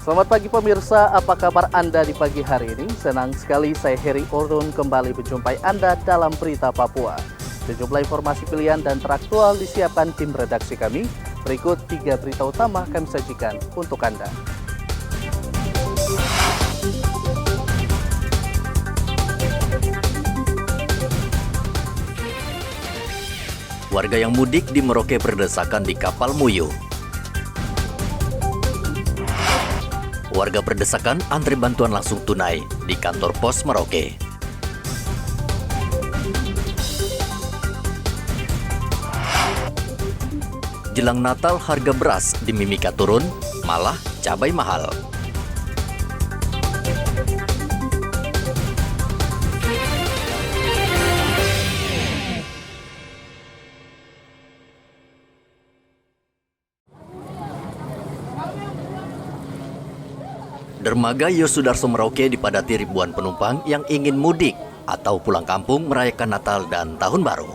Selamat pagi pemirsa, apa kabar Anda di pagi hari ini? Senang sekali saya Heri Orun kembali menjumpai Anda dalam Berita Papua. Sejumlah informasi pilihan dan teraktual disiapkan tim redaksi kami. Berikut 3 berita utama kami sajikan untuk Anda. Warga yang mudik di Merauke berdesakan di kapal Muyu. Warga berdesakan antri bantuan langsung tunai di kantor pos Merauke. Jelang Natal harga beras di Mimika turun, malah cabai mahal. Dermaga Yosudarso Merauke dipadati ribuan penumpang yang ingin mudik atau pulang kampung merayakan Natal dan Tahun Baru.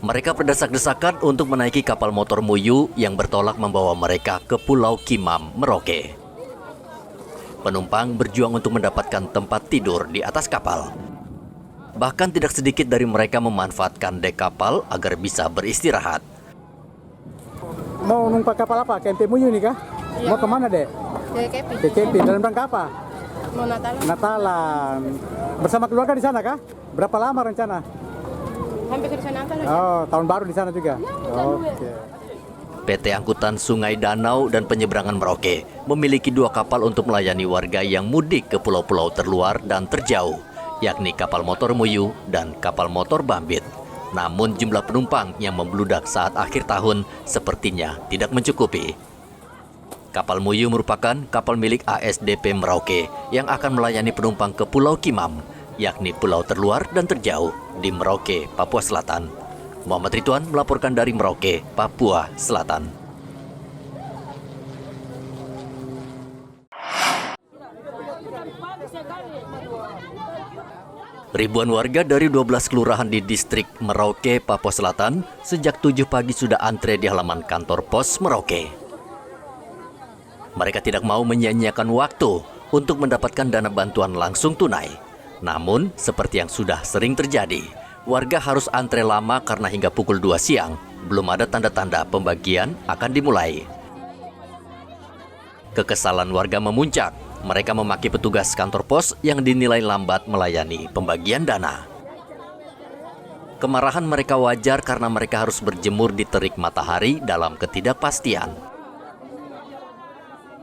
Mereka berdesak-desakan untuk menaiki kapal motor Muyu yang bertolak membawa mereka ke Pulau Kimam, Merauke. Penumpang berjuang untuk mendapatkan tempat tidur di atas kapal. Bahkan tidak sedikit dari mereka memanfaatkan dek kapal agar bisa beristirahat. Mau numpang kapal apa? KMP Muyu nih kah? Iya. Mau kemana dek? Ke Kepi. Dalam rangka apa? Mau Natalan. Natalan. Bersama keluarga di sana kah? Berapa lama rencana? Hampir ke sana kan. Oh, tahun baru di sana juga. Oke. PT Angkutan Sungai Danau dan Penyeberangan Merauke memiliki 2 kapal untuk melayani warga yang mudik ke pulau-pulau terluar dan terjauh, yakni kapal motor Muyu dan kapal motor Bambit. Namun jumlah penumpang yang membludak saat akhir tahun sepertinya tidak mencukupi. Kapal Muyu merupakan kapal milik ASDP Merauke yang akan melayani penumpang ke Pulau Kimam, yakni pulau terluar dan terjauh di Merauke, Papua Selatan. Muhammad Ridwan melaporkan dari Merauke, Papua Selatan. Ribuan warga dari 12 kelurahan di distrik Merauke, Papua Selatan sejak 7 pagi sudah antre di halaman kantor pos Merauke. Mereka tidak mau menyia-nyiakan waktu untuk mendapatkan dana bantuan langsung tunai. Namun, seperti yang sudah sering terjadi, warga harus antre lama karena hingga pukul 2 siang belum ada tanda-tanda pembagian akan dimulai. Kekesalan warga memuncak. Mereka memaki petugas kantor pos yang dinilai lambat melayani pembagian dana. Kemarahan mereka wajar karena mereka harus berjemur di terik matahari dalam ketidakpastian.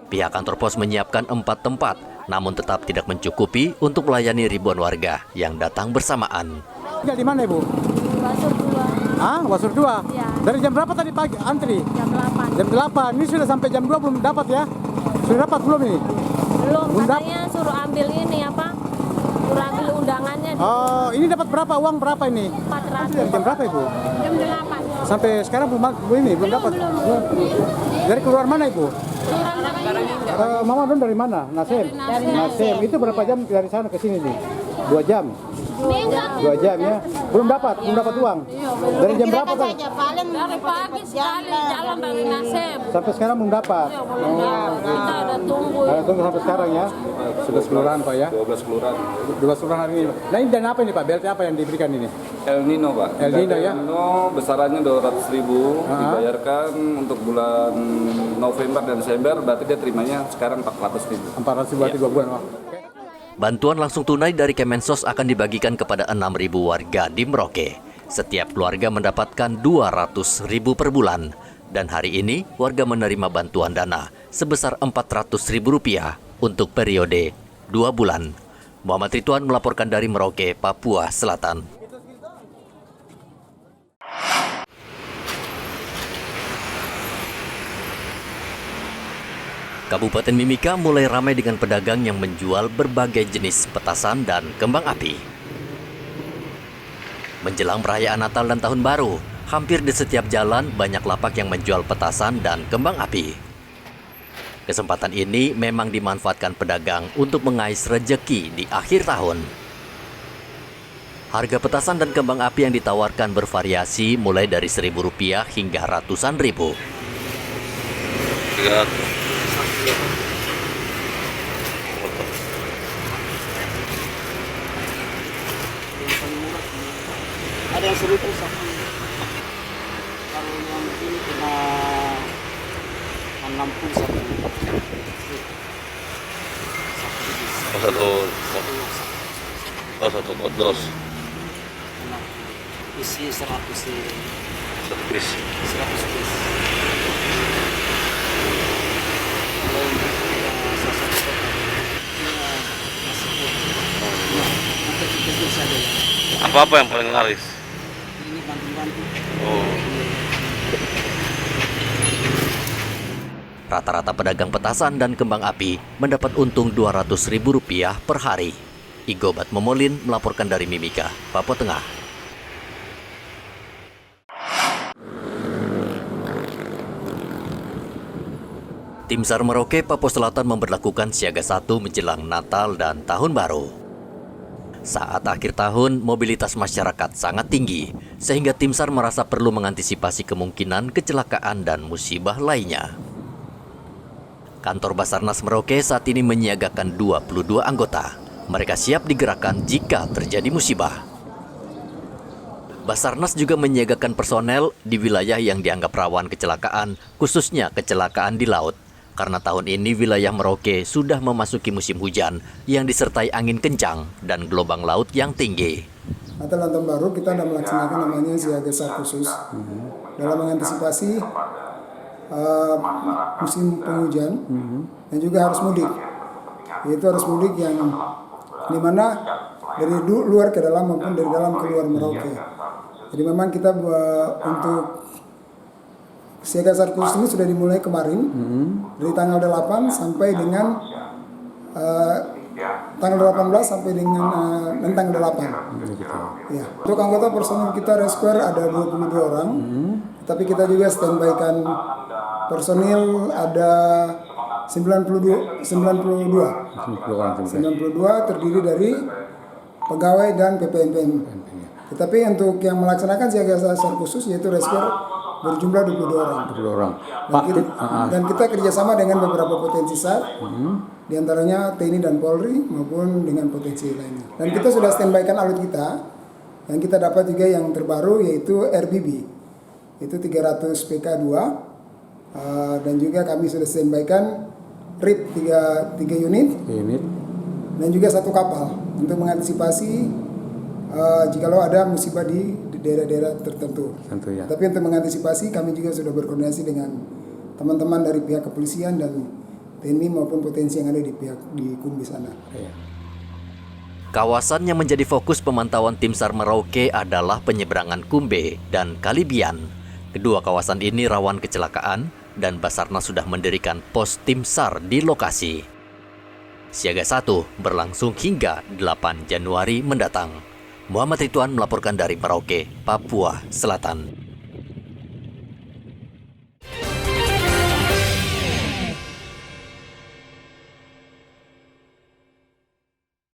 Pihak kantor pos menyiapkan 4 tempat, namun tetap tidak mencukupi untuk melayani ribuan warga yang datang bersamaan. Tinggal di mana Ibu? Basur 2. Ah, Wasur 2? Ya. Dari jam berapa tadi pagi antri? Jam 8. Jam 8. Ini sudah sampai jam 2 belum dapat ya? Sudah dapat belum ini? Belum, Bunda? katanya suruh ambil ini apa? Suruh ambil undangannya. Oh, ini dapat berapa? Uang berapa ini? 400. Dari jam berapa Ibu? Jam 8. Sampai sekarang belum dapat. Belum. Dari keluar mana Ibu? Kurang Mama Don dari mana? Nasem. Dari Nasem. Itu berapa jam dari sana ke sini nih? 2 jam. 2 jam ya. Belum dapat uang. Dari jam berapa tadi? dari pagi sekali jalan dari Nasem. Sampai sekarang belum dapat. Kita ada tunggu. Tunggu sampai sekarang ya. Sudah kelurahan Pak ya. 12 kelurahan. 12 kelurahan hari ini. Nah ini dana apa ini Pak? BLT apa yang diberikan ini? El Nino Pak. El Nino ya? El Nino besarannya 200.000 dibayarkan untuk bulan November dan Desember, berarti dia terimanya sekarang 400.000. 400 berarti 2 bulan Pak. Bantuan langsung tunai dari Kemensos akan dibagikan kepada 6.000 warga di Merauke. Setiap keluarga mendapatkan 200.000 per bulan. Dan hari ini warga menerima bantuan dana sebesar Rp400.000 untuk periode 2 bulan. Muhammad Ridwan melaporkan dari Merauke, Papua Selatan. Kabupaten Mimika mulai ramai dengan pedagang yang menjual berbagai jenis petasan dan kembang api. Menjelang perayaan Natal dan Tahun Baru, hampir di setiap jalan banyak lapak yang menjual petasan dan kembang api. Kesempatan ini memang dimanfaatkan pedagang untuk mengais rejeki di akhir tahun. Harga petasan dan kembang api yang ditawarkan bervariasi mulai dari Rp1.000 hingga ratusan ribu. Ada yang 1.000 satu. Kalau yang ini kena 60 satu. Satu dos. Isi 100 Satu bis. 100 piece. Kalau untuk sasaran total, masih nanti kita bisa deh. Apa yang paling laris? Ini bantu-bantu. Oh. Rata-rata pedagang petasan dan kembang api mendapat untung Rp200.000 per hari. Igobat Momolin melaporkan dari Mimika, Papua Tengah. Tim SAR Merauke, Papua Selatan memberlakukan siaga 1 menjelang Natal dan Tahun Baru. Saat akhir tahun, mobilitas masyarakat sangat tinggi, sehingga tim SAR merasa perlu mengantisipasi kemungkinan kecelakaan dan musibah lainnya. Kantor Basarnas Merauke saat ini menyiagakan 22 anggota. Mereka siap digerakkan jika terjadi musibah. Basarnas juga menyiagakan personel di wilayah yang dianggap rawan kecelakaan, khususnya kecelakaan di laut. Karena tahun ini wilayah Merauke sudah memasuki musim hujan yang disertai angin kencang dan gelombang laut yang tinggi. Natal dan Tahun Baru kita sudah melaksanakan namanya siaga SAR khusus dalam mengantisipasi musim penghujan dan juga harus mudik. Yaitu harus mudik yang dimana dari luar ke dalam maupun dari dalam ke luar Merauke. Jadi memang kita untuk siaga SAR khusus ini sudah dimulai kemarin dari tanggal 8 sampai dengan tanggal 18 sampai dengan tanggal 8. Ya. Untuk anggota personel kita Rescuer ada 22 orang, tapi kita juga standby-kan personil ada 92 terdiri dari pegawai dan PPNPM. Tetapi untuk yang melaksanakan siaga SAR khusus yaitu Rescuer berjumlah 22 orang. Dan kita kerjasama dengan beberapa potensi SAR, diantaranya TNI dan Polri maupun dengan potensi lainnya. Dan kita sudah standby-kan alut kita, yang kita dapat juga yang terbaru yaitu RBB, itu 300 PK2, dan juga kami sudah standby-kan RIP 3 unit, dan juga 1 kapal untuk mengantisipasi jikalau ada musibah di daerah-daerah tertentu. Ya. Tapi untuk mengantisipasi kami juga sudah berkoordinasi dengan teman-teman dari pihak kepolisian dan TNI maupun potensi yang ada di Kumbi sana. Ya. Kawasan yang menjadi fokus pemantauan tim SAR Merauke adalah penyeberangan Kumbe dan Kalibian. Kedua kawasan ini rawan kecelakaan dan Basarnas sudah mendirikan pos tim SAR di lokasi. Siaga 1 berlangsung hingga 8 Januari mendatang. Muhammad Ridwan melaporkan dari Merauke, Papua Selatan.